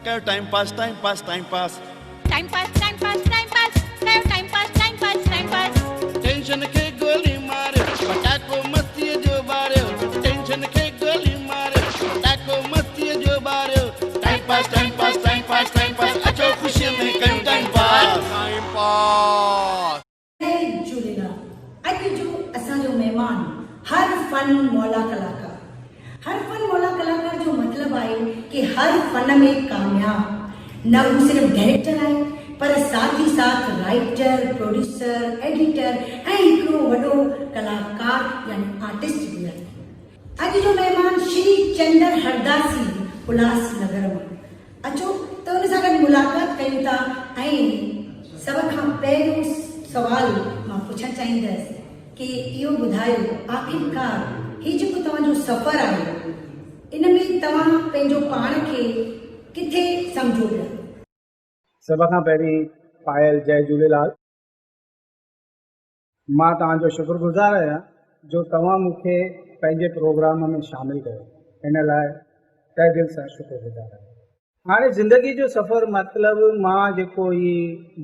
कयो time pass time pass time pass time pass time pass time pass कयो time pass time pass time pass tension खे गोली मारियो पटाको मस्तीअ जो ॿारियो टेंशन खे गोली मारियो पटाको मस्तीअ जो ॿारियो time pass time pass time pass time pass अचो ख़ुशीअ में कयूं टाइम पास टाइम पास। जय झूलेलाल। अॼु जो असांजो महिमान हर फन मौला कलाकार। हर फन मौला कलाकार जो मतलब है कि हर फन में कामयाब न वो सिर्फ डायरेक्टर है पर साथ ही साथ राइटर, प्रोड्यूसर, एडिटर ऐं हिकिड़ो वॾो कलाकार यानी आर्टिस्ट भी है। अॼु जो मेहमान श्री चंदर हरदासी उल्हासनगर में। अचो तो उन सां गॾु मुलाक़ात कयूं था ऐं सभ खां पहिरियों सवाल मां पुछणु चाहींदसि कि इहो ॿुधायो आख़िरकार ही जेको तव्हांजो सफ़र आहे इन में तव्हां पंहिंजो पाण खे किथे सम्झो पिया? सभ खां पहिरीं पायल जय झूलेलाल। मां तव्हांजो शुक्रगुज़ार आहियां जो तव्हां मूंखे पंहिंजे प्रोग्राम में शामिल कयो। इन लाइ तहे दिलि सां शुक्रगुज़ार आहियां। हाणे ज़िंदगी जो सफ़र मतिलबु मां जेको ही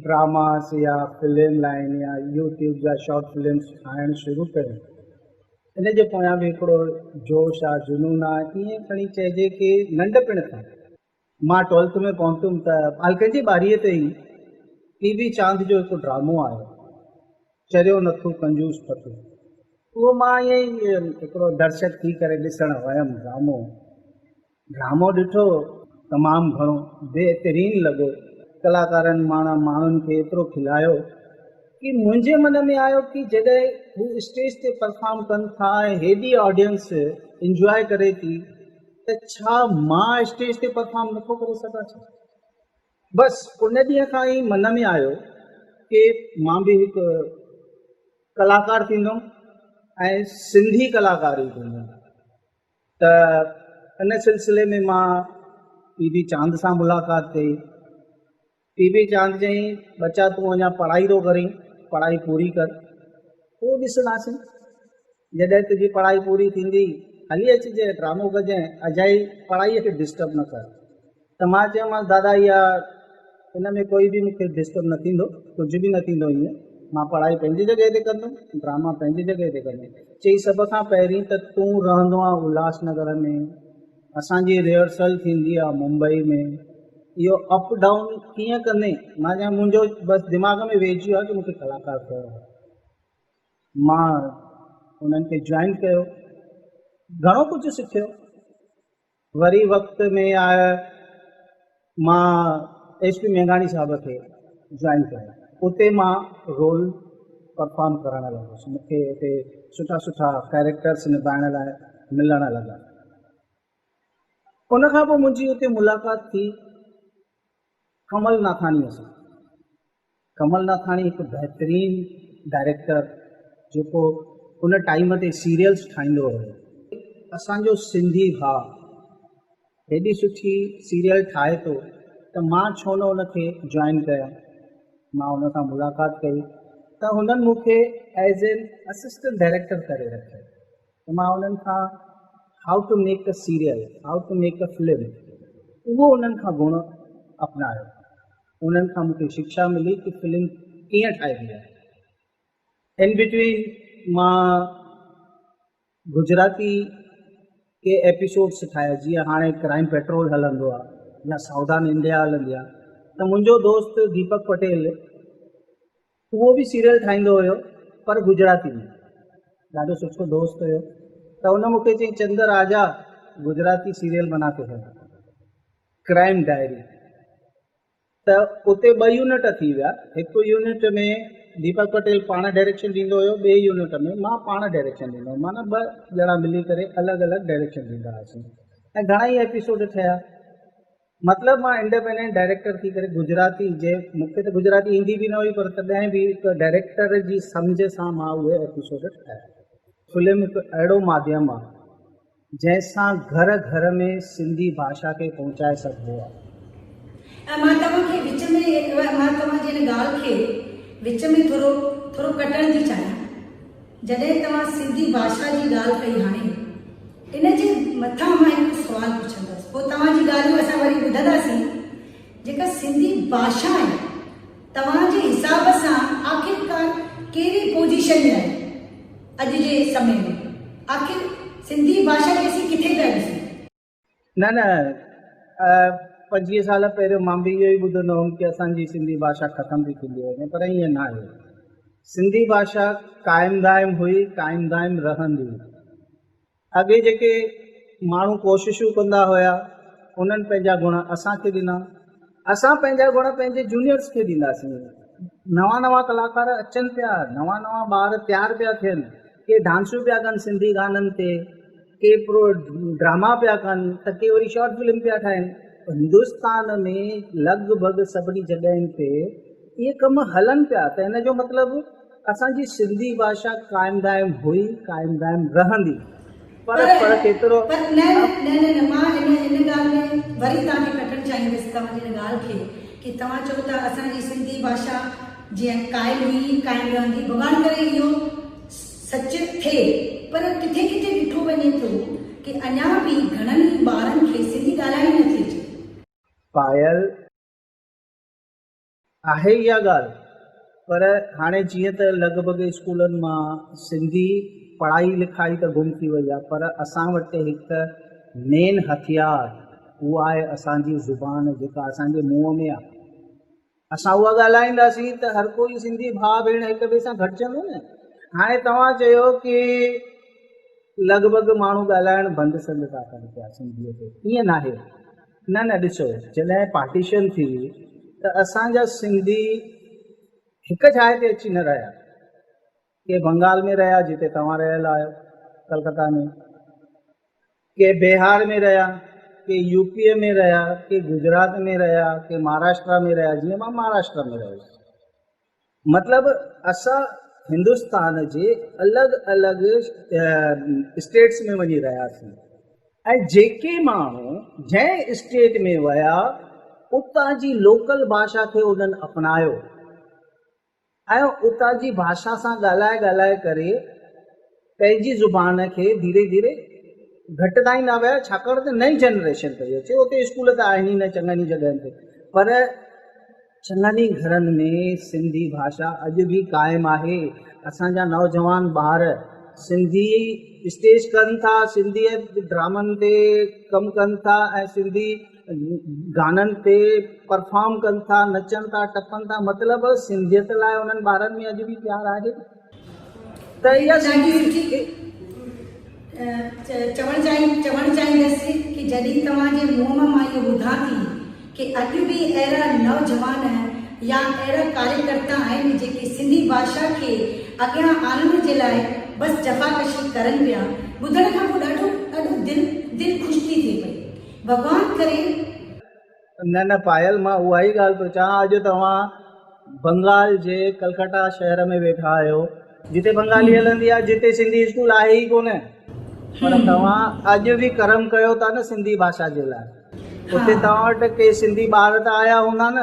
ड्रामास या फिल्म लाइन या यूट्यूब जा शॉर्ट फिल्म्स ठाहिणु शुरू कयूं इन जे पोयां बि हिकिड़ो जोश आहे, जुनून आहे। ईअं खणी चइजे कि नंढपण खां मां 12th में पहुतुमि त बालकनि जी ॿारीअ ते ई टीवी चांद जो हिकु ड्रामो आयो, चरियो नथो कंजूस पतो। उहो मां ईअं ई हिकिड़ो दर्शक थी करे ॾिसणु वियमि। ड्रामो ॾिठो, तमामु घणो बहितरीन लॻो। कलाकारनि माण्हुनि खे एतिरो खिलायो कि मुंहिंजे मन में आयो कि जॾहिं हू स्टेज ते परफॉर्म कनि था ऐं हेॾी ऑडियंस इंजॉय करे थी त छा मां स्टेज ते परफॉर्म नथो करे सघां छा? बसि उन ॾींहं खां ई मन में आयो कि मां बि हिकु कलाकार थींदुमि ऐं सिंधी कलाकार ई थींदुमि। त इन सिलसिले में मां टीवी चांद सां मुलाक़ात कई। टीवी चांद चई, बच्चा तूं अञा पढ़ाई थो करीं, पढ़ाई पूरी कर, पोइ ॾिसंदासीं। जॾहिं तुंहिंजी पढ़ाई पूरी थींदी हली अचिजे, ड्रामो कजांइ, अजाई पढ़ाईअ खे डिस्टर्ब न कर। त मां चयोमांसि दादा इहा इन में कोई बि मूंखे डिस्टर्ब न थींदो, कुझु बि न थींदो। ईअं मां पढ़ाई पंहिंजी जॻह ते कंदुमि, ड्रामा पंहिंजी जॻह ते कंदुमि। चई सभ खां पहिरीं त तूं रहंदो आहे उल्हासनगर में, असांजी रिहर्सल थींदी आहे मुंबई में, इहो अप डाउन कीअं कंदे? मां चयो मुंहिंजो बसि दिमाग़ में वेझियो आहे कि मूंखे कलाकार कयो। मां उन्हनि खे जॉइन कयो, घणो कुझु सिखियो। वरी वक़्त में आया मां SP मेघाणी साहब खे जॉइन कयो। उते मां रोल परफॉर्म करणु लॻुसि। मूंखे उते सुठा सुठा कैरेक्टर्स निभाइण लाइ मिलणु लॻा। उन खां पोइ मुंहिंजी उते मुलाक़ात थी कमल नाथाणीअ सां। कमल नाथाणी हिकु बहितरीन डायरेक्टर जेको उन टाइम ते सीरियल्स ठाहींदो हुयो। असांजो सिंधी भाउ हेॾी सुठी सीरियल ठाहे थो त मां छो न उनखे जॉइन कयां। मां उन सां मुलाक़ात कई त हुननि मूंखे एज एन असिस्टेंट डायरेक्टर करे रखियो। त मां उन्हनि खां how to make a serial, how to make a film, उहो उन्हनि खां गुण अपनायो। उन्हनि खां मूंखे शिक्षा मिली कि फिल्म कीअं ठाहिबी आहे। इन बिटवीन मां गुजराती के एपिसोड्स ठाहिया, जीअं हाणे क्राइम पेट्रोल हलंदो आहे या सावधान इंडिया हलंदी आहे। त मुंहिंजो दोस्त दीपक पटेल उहो बि सीरियल ठाहींदो हुयो पर गुजराती में, ॾाढो सुठो दोस्त हुयो। त उन मूंखे चई चंदर आजा गुजराती सीरियल बनाते हैं, क्राइम डायरी। त उते 2 यूनिट थी विया। हिकु यूनिट में दीपक पटेल पाण डायरेक्शन ॾींदो हुयो, ॿिए यूनिट में मां पाण डायरेक्शन ॾींदो हुयुमि। माना 2 ॼणा मिली करे अलॻि अलॻि डायरेक्शन ॾींदा हुआसीं ऐं घणा ई एपिसोड ठहिया। मतिलबु मां इंडिपेंडेंट डायरेक्टर थी करे गुजराती जे, मूंखे त गुजराती ईंदी बि न हुई पर तॾहिं बि हिकु डायरेक्टर जी सम्झ सां मां उहे एपिसोड ठाहिया। फिल्म हिकु अहिड़ो माध्यम आहे जंहिंसां घर घर में सिंधी भाषा खे पहुचाए सघिबो आहे। मां तव्हांखे विच में मां तव्हांजी हिन ॻाल्हि खे विच में थोरो कटण थी चाहियां। जॾहिं तव्हां सिंधी भाषा जी ॻाल्हि कई, हाणे इन जे मथां मां हिकु सुवालु पुछंदसि, पोइ तव्हांजी ॻाल्हियूं असां वरी ॿुधंदासीं भाषा आहे तव्हांजे हिसाब सां आख़िरकार कहिड़ी पोजीशन में आहे अॼु जे समय में? आख़िर सिंधी भाषा खे असीं किथे पिया ॾिसूं? न न 25 साल पहिरियों मां बि इहो ई ॿुधंदो हुउमि कि असांजी सिंधी भाषा ख़तम थी थींदी वञे, पर ईअं न आहे। सिंधी भाषा क़ाइम दाइम हुई, क़ाइम दाइम रहंदी। अॻे जेके माण्हू कोशिशूं कंदा हुया उन्हनि पंहिंजा गुण असांखे ॾिना, असां पंहिंजा गुण पंहिंजे जूनियर्स खे ॾींदासीं। नवां नवां कलाकार अचनि पिया, नवां नवां ॿार तयारु पिया थियनि, के डांसूं पिया कनि सिंधी गाननि ते, के ड्रामा पिया कनि, त के वरी शॉर्ट फिल्म पिया ठाहिनि। हिंदुस्तान में लॻभॻि सभिनी जॻहियुनि ते इहे कम हलनि पिया, त हिन जो मतिलबु असांजी सिंधी भाषा क़ाइम दाइम हुई, क़ाइम दाइम रहंदी। पर केतिरो पर न न न न मां इन ॻाल्हि में वरी तव्हांखे कटणु चाहींदसि तव्हांजी हिन ॻाल्हि खे कि तव्हां चओ था असांजी सिंधी भाषा जीअं क़ाइम हुई क़ाइम रहंदी, भॻवान करे इहो सच थिए, पर किथे किथे ॾिठो वञे थो कि अञा बि घणनि ई ॿारनि खे सिंधी ॻाल्हाइण नथी अचे। पायल आहे इहा ॻाल्हि, पर हाणे जीअं त लॻभॻि स्कूलनि मां सिंधी पढ़ाई लिखाई त गुम थी वई आहे, पर असां वटि हिकु मेन हथियार उहा आहे असांजी ज़ुबान जेका असांजे मुंहं में आहे। असां उहा ॻाल्हाईंदासीं त हर कोई सिंधी भाउ भेण हिक ॿिए सां गॾिजंदो न। हाणे तव्हां चयो कि लॻभॻि माण्हू ॻाल्हाइण बंदि संदि था कनि पिया सिंधीअ ते, ईअं न आहे। न न ॾिसो, जॾहिं पार्टीशन थी त असांजा सिंधी हिकु जाइ ते अची न रहिया, के बंगाल में रहिया जिते तव्हां रहियल आहियो कलकत्ता में, के बिहार में रहिया, के यूपीअ में रहिया, के गुजरात में रहिया, के महाराष्ट्र में रहिया, जीअं मां महाराष्ट्र में रहियुसि। मतिलबु असां हिंदुस्तान जे अलॻि अलॻि स्टेट्स में वञी रहियासीं, ऐं जेके माण्हू जंहिं स्टेट में विया उतां जी लोकल भाषा खे उन्हनि अपनायो ऐं उतां जी भाषा सां ॻाल्हाए ॻाल्हाए करे पंहिंजी ज़ुबान खे धीरे धीरे घटिदाईंदा विया, छाकाणि त नई जनरेशन पई अचे। उते स्कूल त आहिनि ई न चङनि ई जॻहियुनि ते, पर चङनि ई घरनि में सिंधी भाषा अॼु बि क़ाइमु आहे। असांजा नौजवान ॿार सिंधी स्टेज कनि था, सिंधीअ ड्रामनि ते कमु कनि था ऐं सिंधी गाननि ते परफॉर्म कनि था, नचनि था, टपनि था। मतिलबु सिंधियत लाइ उन्हनि ॿारनि में अॼु बि प्यारु आहे। त इहा सिंधी चवणु चाहींदसि कि जॾहिं तव्हांजे मुंहं मां इहो ॿुधां थी कि अॼु बि अहिड़ा नौजवान या अहिड़ा कार्यकर्ता आहिनि जेके सिंधी भाषा खे अॻियां आणण जे लाइ बसि जफ़ाकशी करनि पिया, ॿुधण खां पोइ ॾाढो ॾाढो दिलि ख़ुशि थी थिए पई। भॻवान करे न पायल, मां उहा ई ॻाल्हि थो चवां। अॼु तव्हां बंगाल जे कलकत्ता शहर में वेठा आहियो, जिते बंगाली हलंदी आहे, जिते सिंधी स्कूल आहे ई कोन, पर तव्हां अॼु बि कर्म कयो था न सिंधी भाषा जे लाइ। उते तव्हां वटि के सिंधी ॿार त आया हूंदा न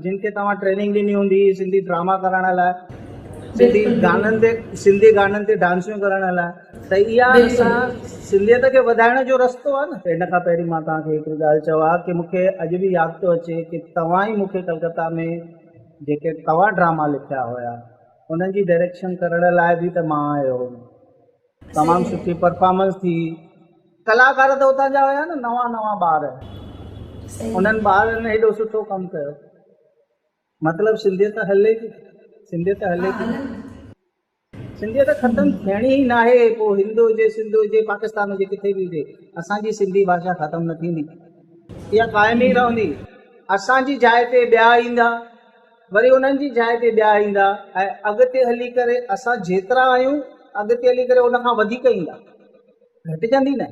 जिनखे तव्हां ट्रेनिंग ॾिनी हूंदी सिंधी ड्रामा करण लाइ, सिंधी गाननि ते डांसियूं करण लाइ। त इहा असां सिंधियत खे वधाइण जो रस्तो आहे न। हिन खां पहिरीं मां तव्हांखे हिकिड़ी ॻाल्हि चवां कि मूंखे अॼु बि यादि थो अचे कि तव्हां ई मूंखे कलकत्ता में जेके तव्हां ड्रामा लिखिया हुया उन्हनि जी डायरेक्शन करण लाइ बि त मां आयो हुउमि। तमामु सुठी परफॉर्मेंस थी, कलाकार त उतां जा हुया न, नवां नवां ॿार, उन्हनि ॿारनि हेॾो सुठो कमु कयो। मतिलबु सिंधियत हले थी, सिंधियत हले थी। सिंधियत ख़तमु थियणी ई न आहे। पोइ हिंदू हुजे, सिंध हुजे, पाकिस्तान हुजे, किथे बि हुजे, असांजी सिंधी भाषा ख़तमु न थींदी, इहा क़ाइमु ई रहंदी। असांजी जाइ ते ॿिया ईंदा, वरी उन्हनि जी जाइ ते ॿिया ईंदा, ऐं अॻिते हली करे असां जेतिरा आहियूं अॻिते हली करे उनखां वधीक ईंदा, घटिजंदी न।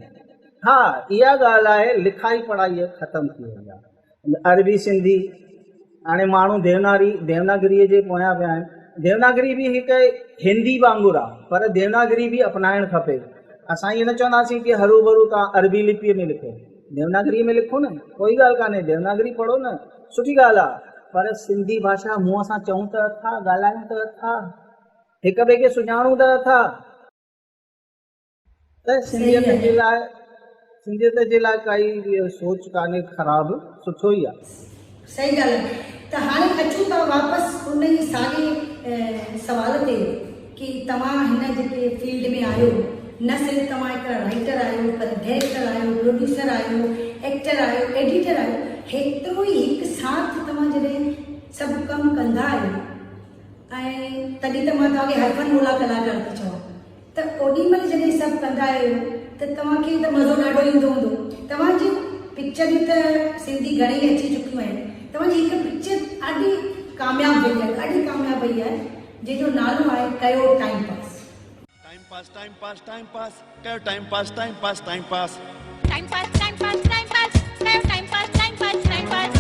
हा, इहा ॻाल्हि आहे, लिखाई पढ़ाई ख़तमु थी वई आहे। अरबी सिंधी हाणे माण्हू देवनागरीअ जे पोयां पिया आहिनि। देवनागरी बि हिकु हिंदी वांगुरु आहे, पर देवनागरी बि अपनाइणु खपे। असां ईअं न चवंदासीं कि हरू भरू तव्हां अरबी लिपीअ में लिखो, देवनागरीअ में लिखो न, कोई ॻाल्हि कान्हे, देवनागरी पढ़ो न, सुठी ॻाल्हि आहे। पर सिंधी भाषा मुंहं सां चऊं त अथा, ॻाल्हायूं त अथा, हिक ॿिए खे सुञाणूं त अथा। त सिंधियत जे लाइ काई सोच कान्हे ख़राबु, सुठो ई आहे। सही ॻाल्हि आहे। त हाणे अचूं था वापसि उन ई साॻे सवाल ते कि तव्हां हिन जेके फील्ड में आहियो, न सिर्फ़ु तव्हां हिकिड़ा राइटर आहियो, पर डायरेक्टर आहियो, प्रोड्यूसर आहियो, एक्टर आहियो, एडिटर आहियो, हेतिरो ई हिकु साथ तव्हां जॾहिं सभु कमु कंदा आहियो ऐं तॾहिं त मां तव्हांखे हर फन मोला कलाकार थी चवां, त ओॾीमहिल जॾहिं सभु कंदा आहियो त तव्हांखे त मज़ो ॾाढो ईंदो हूंदो। तव्हांजी पिक्चरूं त सिंधी घणेई अची चुकियूं आहिनि, तव्हांजी हिकु पिक्चर ॾाढी कामयाबु वई आहे, ॾाढी कामयाबु वई आहे, जंहिंजो नालो आहे कयो time pass. Time pass time pass time pass कयो, time pass time pass time pass, time pass time pass time pass कयो, time pass time pass time pass.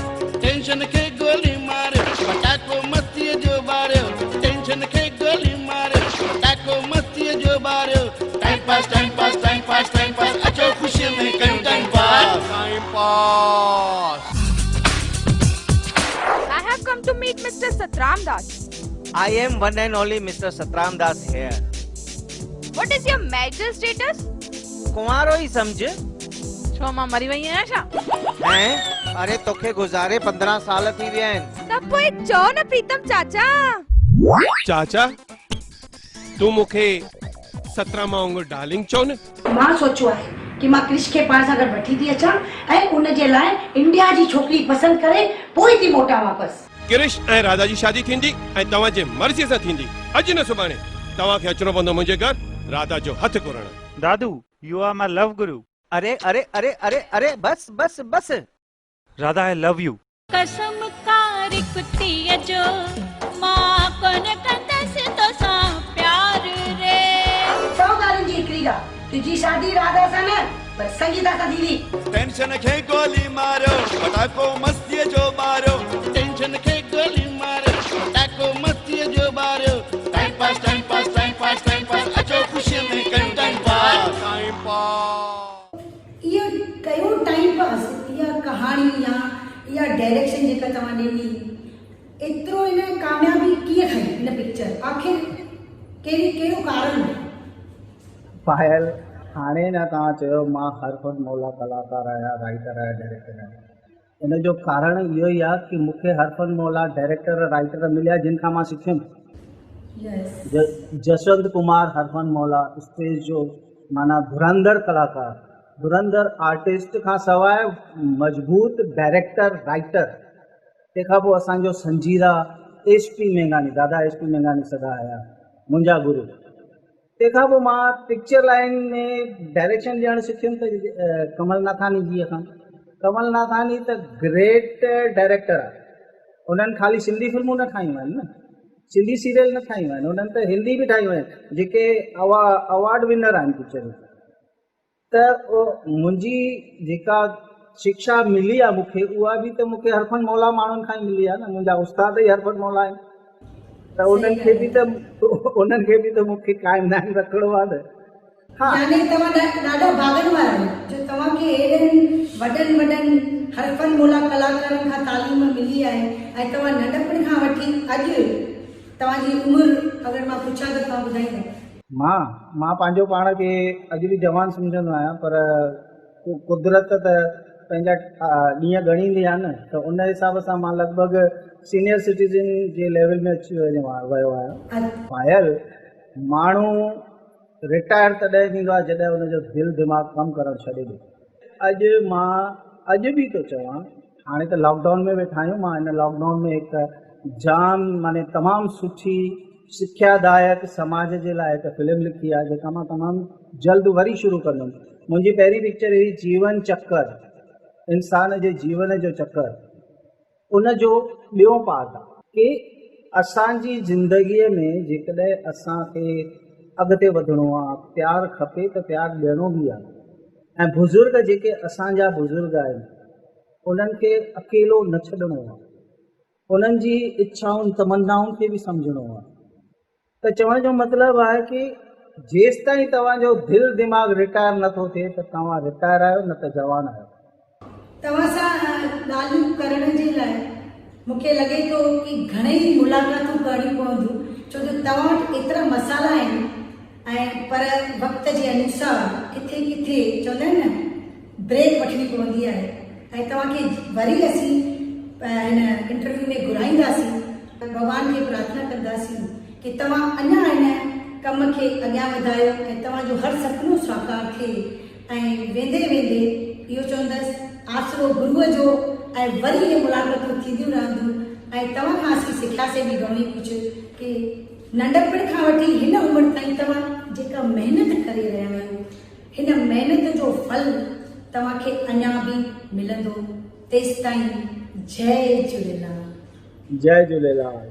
Tension खे गोली मारियो, पटाको मस्तीअ जो ॿारियो, टेंशन खे गोली मारियो, पटाको मस्तीअ जो ॿारियो, time pass time pass time pass time pass, अचो ख़ुशीअ में कयूं time pass time pass. I have come to meet Mr. Satram Das. I am one and only Mr. Satram Das here. What is your marital status? कुंवारो ही समझ। छो मां मरी वई आहियां छा? हैं? अरे तोखे गुज़ारे 15 साल थी विया आहिनि। त पोइ चओ न प्रीतम चाचा। चाचा तू मूंखे सतराम वांगुरु डार्लिंग चओ न। मां सोचियो आहे कि मां क्रिश खे पाण सां गॾु वठी थी अचां ऐं उन जे लाइ इंडिया जी छोकिरी पसंदि करे पोइ थी मोटां वापसि। क्रिश ऐं राधा जी शादी थींदी ऐं तव्हांजे मर्ज़ीअ सां थींदी। अॼु न सुभाणे तव्हांखे अचिणो पवंदो मुंहिंजे घर राधा जो हथ कुरण। Dadu you are my love guru. अरे अरे अरे अरे अरे बस बस बस। Radha I love you. कसम कारी कुत्तीअ जो मां कोन कंदसि तोसां प्यार रे। सौदारनि जी हिकिड़ी ॻाल्हि, तुंहिंजी शादी राधा सां न पर संगीता सां थींदी। टेंशन खे गोली मारियो, पटाको मस्तीअ जो ॿारियो, टेंशन खे गोली मारियो, पटाको मस्तीअ जो ॿारियो, time pass time pass time pass time pass, अचो ख़ुशीअ में कयूं टाइम पास टाइम पास। इहा कयो टाइम पास, इहा कहाणी या डायरेक्शन जेका तव्हां ॾिनी, एतिरो हिन कामयाबी कीअं खई हिन पिक्चर, आख़िर कहिड़ो कारण आहे? पायल हाणे न तव्हां चयो मां हर फन मौला कलाकार आहियां, राइटर आहियां, डायरेक्टर आहियां। इन जो कारण इहो ई आहे कि मूंखे हर फन मौला डायरेक्टर राइटर मिलिया जिन खां मां सिखियुमि। जसवंत कुमार हर फन मौला स्टेज जो माना धुरंधर कलाकार, धुरंधर आर्टिस्ट खां सवाइ मजबूत डायरेक्टर राइटर। तंहिंखां पोइ असांजो संजीदा एसपी मेघानी, दादा एसपी मेघानी सदा आया मुंहिंजा गुरु। तंहिंखां पोइ मां पिक्चर लाइन में डायरेक्शन ॾियणु सिखियुमि त कमल नाथानी जी खां। कमल नाथानी त ग्रेट डायरेक्टर आहे। उन्हनि ख़ाली सिंधी फिल्मूं न ठाहियूं आहिनि न, सिंधी सीरियल न ठाहियूं आहिनि, उन्हनि त हिंदी बि ठाहियूं आहिनि जेके अवार्ड विनर आहिनि पिक्चरूं। त मुंहिंजी जेका शिक्षा मिली आहे मूंखे, उहा बि त मूंखे हरफन मौला माण्हुनि खां ई मिली आहे न। मुंहिंजा उस्ताद ई हरफन मौला आहिनि, त उन्हनि खे बि त मूंखे क़ाइमु ध्यानु रखिणो आहे न। हाँ, यानी तव्हां ॾाढा भाॻनि वारा आहियो जो तव्हांखे एॾनि वॾनि हरफन मौला कलाकारनि खां तालीम मिली आहे ऐं तव्हां नंढपण खां वठी अॼु तव्हांजी उमिरि अगरि मां पुछां त तव्हां ॿुधाईंदा? मां पंहिंजो पाण खे अॼु बि जवान सम्झंदो आहियां, पर कुदरत त पंहिंजा ॾींहं ॻणींदी आहे न, त उन हिसाब सां मां लॻभॻि सीनियर सिटीज़न जे लेवल में अची वियो आहियां। पायल माण्हू रिटायर तॾहिं थींदो आहे जॾहिं हुनजो दिलि दिमाग़ु कमु करणु छॾे ॾिए। अॼु बि थो चवां, हाणे त लॉकडाउन में वेठा आहियूं। मां हिन लॉकडाउन में हिकु जाम माने तमामु सुठी सिख्यादायक समाज जे लाइ हिकु फिल्म लिखी आहे जेका मां तमामु जल्द वरी शुरू कंदुमि। मुंहिंजी पहिरीं पिक्चर हुई जीवन चक्कर, इंसान जे जीवन जो चक्कर। उन जो ॿियो पार्ट आहे कि असांजी ज़िंदगीअ में जेकॾहिं असांखे अॻिते वधिणो आहे, प्यारु खपे त प्यारु ॾियणो बि आहे। ऐं बुज़ुर्ग जेके असांजा बुज़ुर्ग आहिनि उन्हनि खे अकेलो न छॾिणो आहे, उन्हनि जी इच्छाउनि तमन्नाउनि खे बि सम्झणो आहे। त चवण जो मतिलबु आहे कि जेसि ताईं तव्हांजो दिलि दिमाग़ु रिटायर नथो थिए त तव्हां रिटायर आहियो, न त जवान आहियो। तव्हां सां ॻाल्हियूं करण जे लाइ मूंखे लॻे थो कि घणेई मुलाक़ातूं करणियूं पवंदियूं, छो जो तव्हां वटि एतिरा मसाला आहिनि ऐं पर वक़्त जे अनुसार किथे चवंदा आहिनि न ब्रेक वठणी पवंदी आहे। ऐं तव्हांखे वरी असीं हिन इंटरव्यू में घुराईंदासीं, भॻवान खे प्रार्थना कंदासीं कि तव्हां अञा हिन कम खे अॻियां वधायो ऐं तव्हांजो हर सुपिनो साकार थिए। ऐं वेंदे वेंदे इहो चवंदसि आसिरो गुरूअ जो ऐं वरी इहे मुलाक़ातूं थींदियूं रहंदियूं ऐं तव्हां खां असीं सिखियासीं बि घणो ई कुझु कि नंढपण खां वठी हिन उमिरि ताईं तव्हां जेका महिनत करे रहिया आहियो, हिन महिनत जो फल तव्हांखे अञा बि मिलंदो। तेसि ताईं जय झूलेलाल। जय झूलेलाल।